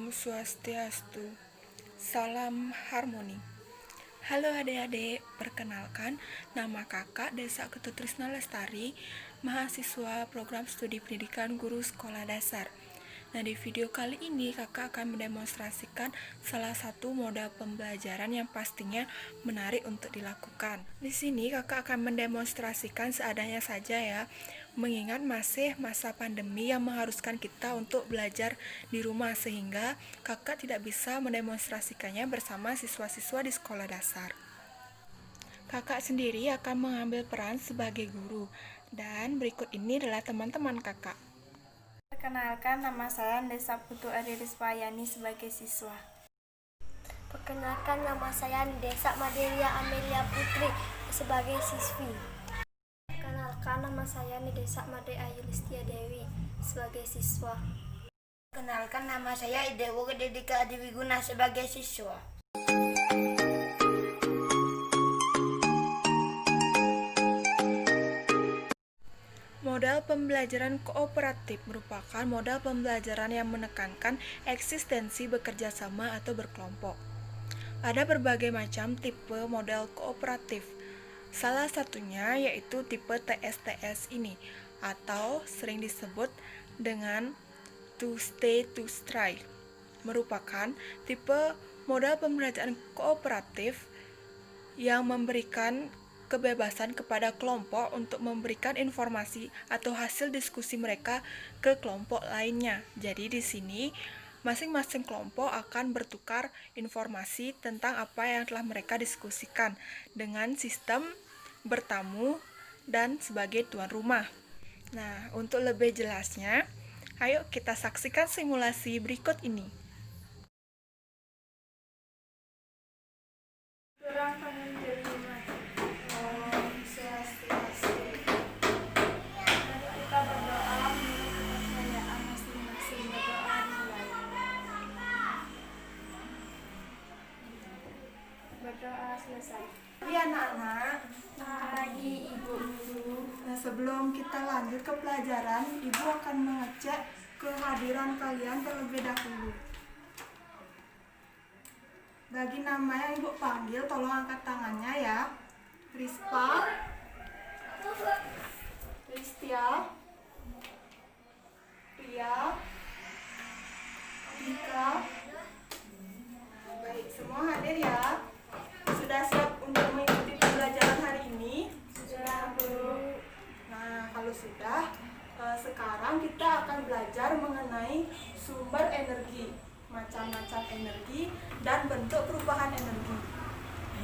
Om Swastiastu. Salam harmoni. Halo adik-adik, perkenalkan nama kakak Desa Ketut Trisna Lestari, mahasiswa program studi pendidikan guru sekolah dasar. Nah, di video kali ini kakak akan mendemonstrasikan salah satu modal pembelajaran yang pastinya menarik untuk dilakukan. Di sini kakak akan mendemonstrasikan seadanya saja ya, mengingat masih masa pandemi yang mengharuskan kita untuk belajar di rumah, sehingga kakak tidak bisa mendemonstrasikannya bersama siswa-siswa di sekolah dasar. Kakak sendiri akan mengambil peran sebagai guru, dan berikut ini adalah teman-teman kakak. Perkenalkan, nama saya Desa Putu Aririswayani sebagai siswa. Perkenalkan, nama saya Desa Madelia Amelia Putri sebagai siswi. Perkenalkan, nama saya Desa Made Ayu Listia Dewi sebagai siswa. Perkenalkan, nama saya Idewo Dedika Adiwiguna sebagai siswa. Modal pembelajaran kooperatif merupakan modal pembelajaran yang menekankan eksistensi bekerja sama atau berkelompok. Ada berbagai macam tipe modal kooperatif. Salah satunya yaitu tipe TSTS ini, atau sering disebut dengan to stay to strive. Merupakan tipe modal pembelajaran kooperatif yang memberikan kebebasan kepada kelompok untuk memberikan informasi atau hasil diskusi mereka ke kelompok lainnya. Jadi di sini masing-masing kelompok akan bertukar informasi tentang apa yang telah mereka diskusikan dengan sistem bertamu dan sebagai tuan rumah. Nah, untuk lebih jelasnya, ayo kita saksikan simulasi berikut ini. Berdoa selesai. Iya anak-anak. Pagi Ibu Guru. Nah, sebelum kita lanjut ke pelajaran, Ibu akan mengecek kehadiran kalian terlebih dahulu. Bagi nama yang Ibu panggil, tolong angkat tangannya ya. Rispa, Ristia, Ria, Dika. Baik, semua hadir ya. Sudah siap untuk mengikuti pembelajaran hari ini? Sudah, Guru. Nah, kalau sudah, sekarang kita akan belajar mengenai sumber energi, macam-macam energi, dan bentuk perubahan energi.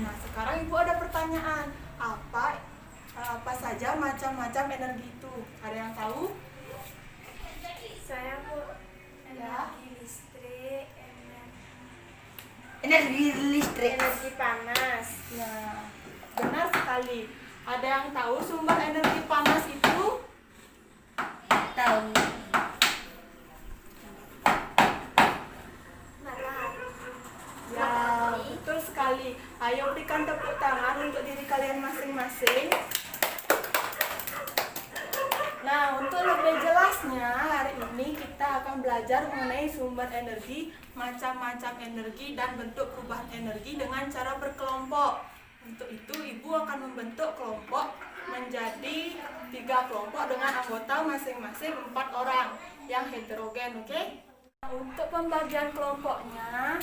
Nah, sekarang Ibu ada pertanyaan, apa saja macam-macam energi itu? Ada yang tahu? Saya Bu, Ya. Energi listrik. energi panas. Nah, benar sekali. Ada yang tahu sumber energi panas itu? Tahu. Ya, betul sekali. Ayo berikan tepuk tangan untuk diri kalian masing-masing. Nah, untuk lebih jelasnya, hari ini kita akan belajar mengenai sumber energi, macam-macam energi, dan bentuk perubahan energi dengan cara berkelompok. Untuk itu, Ibu akan membentuk kelompok menjadi 3 kelompok dengan anggota masing-masing 4 orang yang heterogen, oke? Untuk pembagian kelompoknya,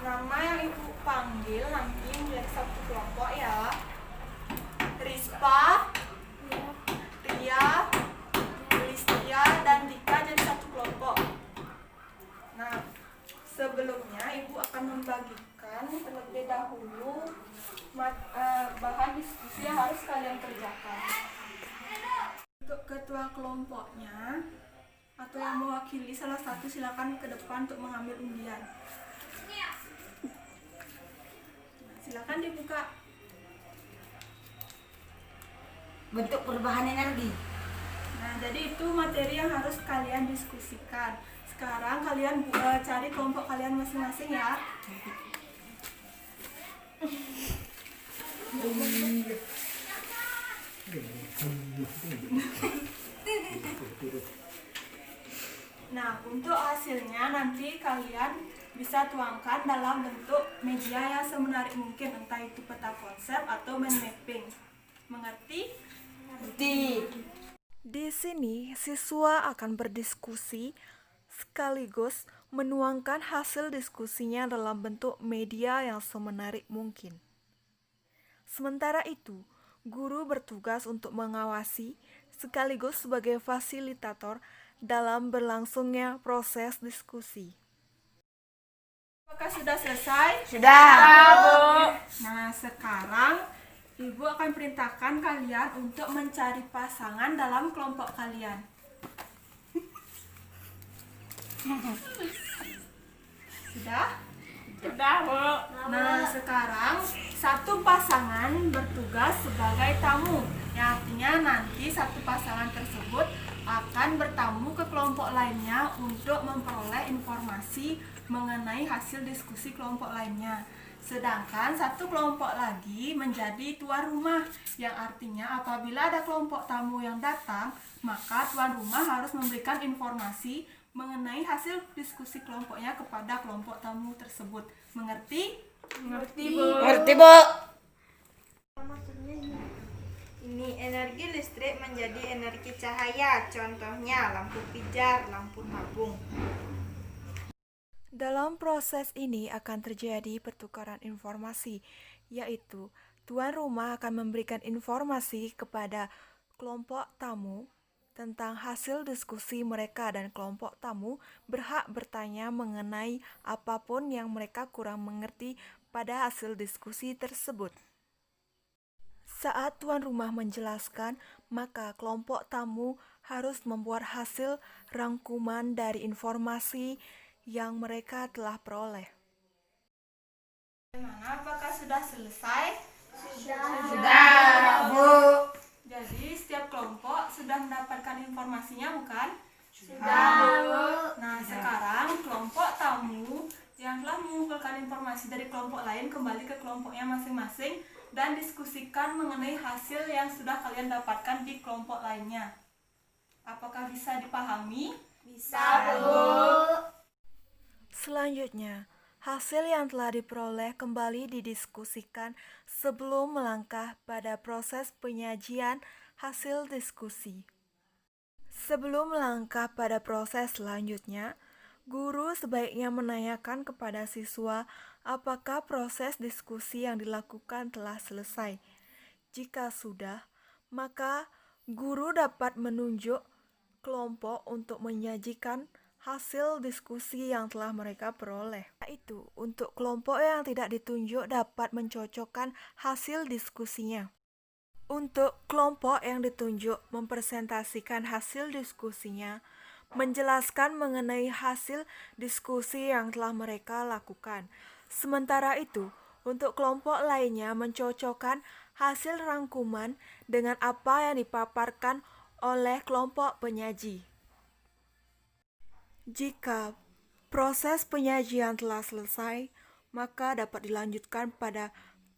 nama yang Ibu panggil nanti menjadi satu kelompok ya. Rispa, Ria, Listia, dan Dika jadi satu kelompok. Nah, sebelumnya Ibu akan membagikan terlebih dahulu bahan diskusi yang harus kalian kerjakan. Untuk ketua kelompoknya atau yang mewakili salah satu, silakan ke depan untuk mengambil undian. Silakan dibuka. Bentuk perubahan energi. Nah, jadi itu materi yang harus kalian diskusikan. Sekarang kalian cari kelompok kalian masing-masing ya. Nah, untuk hasil hasilnya nanti kalian bisa tuangkan dalam bentuk media yang semenarik mungkin, entah itu peta konsep atau mind mapping. Mengerti? Di sini siswa akan berdiskusi sekaligus menuangkan hasil diskusinya dalam bentuk media yang semenarik mungkin. Sementara itu, guru bertugas untuk mengawasi sekaligus sebagai fasilitator dalam berlangsungnya proses diskusi. Apakah sudah selesai? Sudah. Nah, sekarang Ibu akan perintahkan kalian untuk mencari pasangan dalam kelompok kalian. Sudah? Sudah, Bu. Nah, sekarang satu pasangan bertugas sebagai tamu. Yang artinya nanti satu pasangan tersebut akan bertamu ke kelompok lainnya untuk memperoleh informasi mengenai hasil diskusi kelompok lainnya. Sedangkan satu kelompok lagi menjadi tuan rumah, yang artinya apabila ada kelompok tamu yang datang, maka tuan rumah harus memberikan informasi mengenai hasil diskusi kelompoknya kepada kelompok tamu tersebut. Mengerti? Ngerti, Bu. Ngerti, Bu? Ini energi listrik menjadi energi cahaya. Contohnya lampu pijar, lampu tabung. Dalam proses ini akan terjadi pertukaran informasi, yaitu tuan rumah akan memberikan informasi kepada kelompok tamu tentang hasil diskusi mereka, dan kelompok tamu berhak bertanya mengenai apapun yang mereka kurang mengerti pada hasil diskusi tersebut. Saat tuan rumah menjelaskan, maka kelompok tamu harus membuat hasil rangkuman dari informasi yang mereka telah peroleh. Bagaimana? Apakah sudah selesai? Sudah, Bu. Jadi setiap kelompok sudah mendapatkan informasinya, bukan? Sudah. Nah, sekarang kelompok tamu yang telah mengumpulkan informasi dari kelompok lain kembali ke kelompoknya masing-masing dan diskusikan mengenai hasil yang sudah kalian dapatkan di kelompok lainnya. Apakah bisa dipahami? Bisa, Bu. Selanjutnya, hasil yang telah diperoleh kembali didiskusikan sebelum melangkah pada proses penyajian hasil diskusi. Sebelum melangkah pada proses selanjutnya, guru sebaiknya menanyakan kepada siswa apakah proses diskusi yang dilakukan telah selesai. Jika sudah, maka guru dapat menunjuk kelompok untuk menyajikan hasil diskusi yang telah mereka peroleh. Itu untuk kelompok yang tidak ditunjuk dapat mencocokkan hasil diskusinya. Untuk kelompok yang ditunjuk mempresentasikan hasil diskusinya, menjelaskan mengenai hasil diskusi yang telah mereka lakukan. Sementara itu, untuk kelompok lainnya mencocokkan hasil rangkuman dengan apa yang dipaparkan oleh kelompok penyaji. Jika proses penyajian telah selesai, maka dapat dilanjutkan pada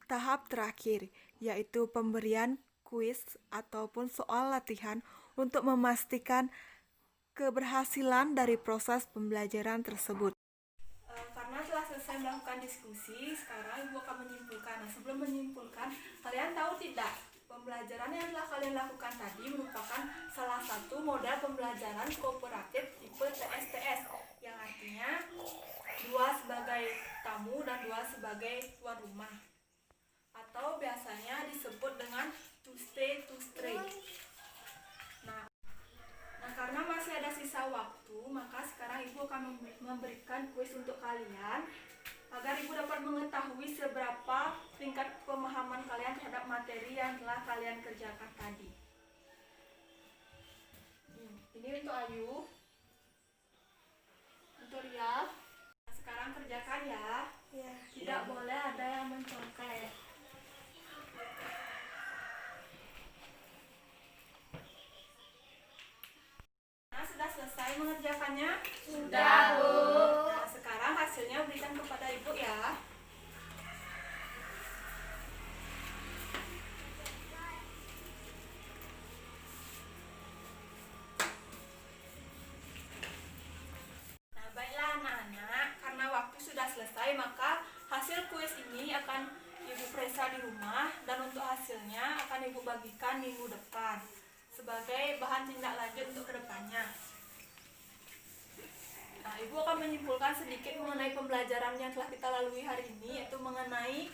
tahap terakhir, yaitu pemberian kuis ataupun soal latihan untuk memastikan keberhasilan dari proses pembelajaran tersebut. Karena telah selesai melakukan diskusi, sekarang Ibu akan menyimpulkan. Nah, sebelum menyimpulkan, kalian tahu tidak? Pembelajaran yang telah kalian lakukan tadi merupakan salah satu model pembelajaran kooperatif tipe TSTS, yang artinya 2 sebagai tamu dan 2 sebagai tuan rumah, atau biasanya disebut dengan to stay to stray. Nah, karena masih ada sisa waktu, maka sekarang Ibu akan memberikan kuis untuk kalian agar Ibu dapat mengetahui seberapa tingkat pemahaman kalian terhadap materi yang telah kalian kerjakan tadi. Ini untuk Ayu, untuk Ria. Nah, sekarang kerjakan ya. Tidak boleh ada yang mencontek. Nah, sudah selesai mengerjakannya? Sudah, Bu. Nah, sekarang hasilnya berikan kepada Ibu ya. Nah, baik. selesai, maka hasil kuis ini akan Ibu periksa di rumah, dan untuk hasilnya akan Ibu bagikan minggu depan sebagai bahan tindak lanjut untuk kedepannya. Nah, Ibu akan menyimpulkan sedikit mengenai pembelajaran yang telah kita lalui hari ini, yaitu mengenai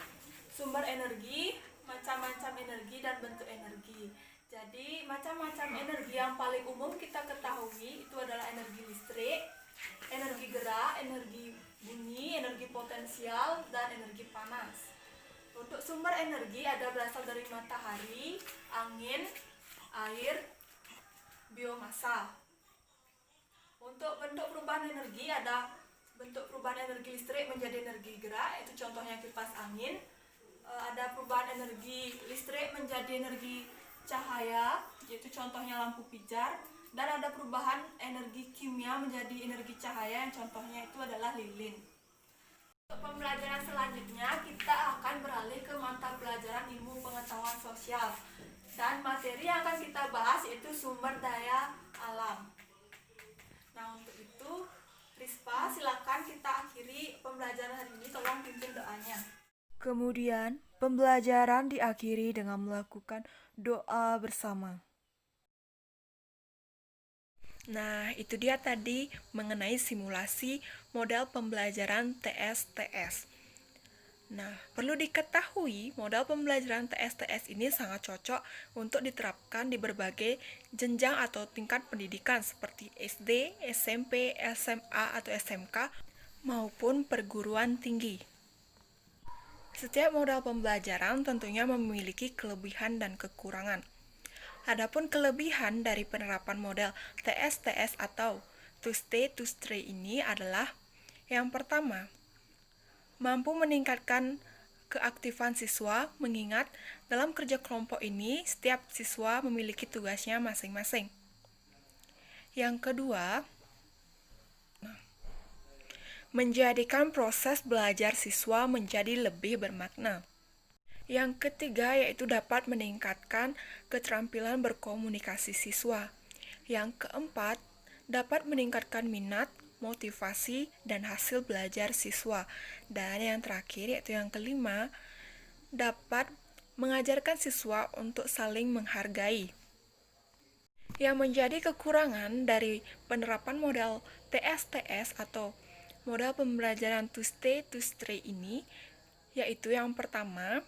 sumber energi, macam-macam energi, dan bentuk energi. Jadi, macam-macam energi yang paling umum kita ketahui itu adalah energi listrik, energi gerak, energi bunyi, energi potensial, dan energi panas. Untuk sumber energi ada berasal dari matahari, angin, air, biomasa. Untuk bentuk perubahan energi ada bentuk perubahan energi listrik menjadi energi gerak, yaitu contohnya kipas angin. Ada perubahan energi listrik menjadi energi cahaya, yaitu contohnya lampu pijar. Dan ada perubahan energi kimia menjadi energi cahaya, yang contohnya itu adalah lilin. Untuk pembelajaran selanjutnya, kita akan beralih ke mata pelajaran ilmu pengetahuan sosial. Dan materi yang akan kita bahas yaitu sumber daya alam. Nah, untuk itu, Rispa, silakan kita akhiri pembelajaran hari ini. Tolong pimpin doanya. Kemudian, pembelajaran diakhiri dengan melakukan doa bersama. Nah, itu dia tadi mengenai simulasi model pembelajaran TSTS. Nah, perlu diketahui model pembelajaran TSTS ini sangat cocok untuk diterapkan di berbagai jenjang atau tingkat pendidikan seperti SD, SMP, SMA atau SMK maupun perguruan tinggi. Setiap model pembelajaran tentunya memiliki kelebihan dan kekurangan. Adapun kelebihan dari penerapan model TSTS atau to stay to stray ini adalah yang pertama, mampu meningkatkan keaktifan siswa, mengingat dalam kerja kelompok ini setiap siswa memiliki tugasnya masing-masing. Yang kedua, menjadikan proses belajar siswa menjadi lebih bermakna. Yang ketiga yaitu dapat meningkatkan keterampilan berkomunikasi siswa. Yang keempat, dapat meningkatkan minat, motivasi, dan hasil belajar siswa. Dan yang terakhir yaitu yang kelima, dapat mengajarkan siswa untuk saling menghargai. Yang menjadi kekurangan dari penerapan model TSTS atau model pembelajaran to stay to stray ini yaitu yang pertama,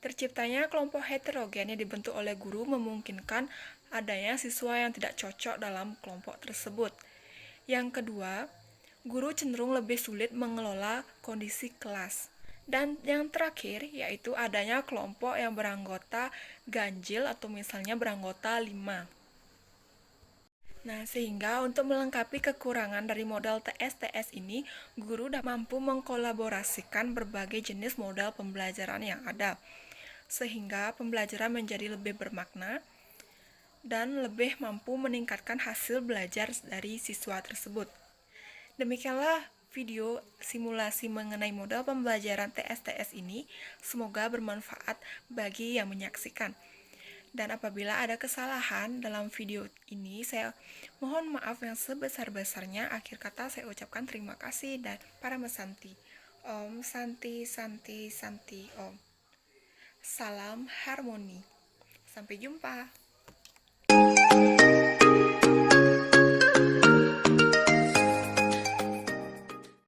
terciptanya kelompok heterogen yang dibentuk oleh guru memungkinkan adanya siswa yang tidak cocok dalam kelompok tersebut. Yang kedua, guru cenderung lebih sulit mengelola kondisi kelas. Dan yang terakhir, yaitu adanya kelompok yang beranggota ganjil atau misalnya beranggota 5. Nah, sehingga untuk melengkapi kekurangan dari model TSTS ini, guru dapat mampu mengkolaborasikan berbagai jenis model pembelajaran yang ada, sehingga pembelajaran menjadi lebih bermakna dan lebih mampu meningkatkan hasil belajar dari siswa tersebut. Demikianlah video simulasi mengenai model pembelajaran TSTS ini. Semoga bermanfaat bagi yang menyaksikan. Dan apabila ada kesalahan dalam video ini, saya mohon maaf yang sebesar-besarnya. Akhir kata saya ucapkan terima kasih dan Parama Santi. Om Santi Santi Santi Om. Salam harmoni. Sampai jumpa.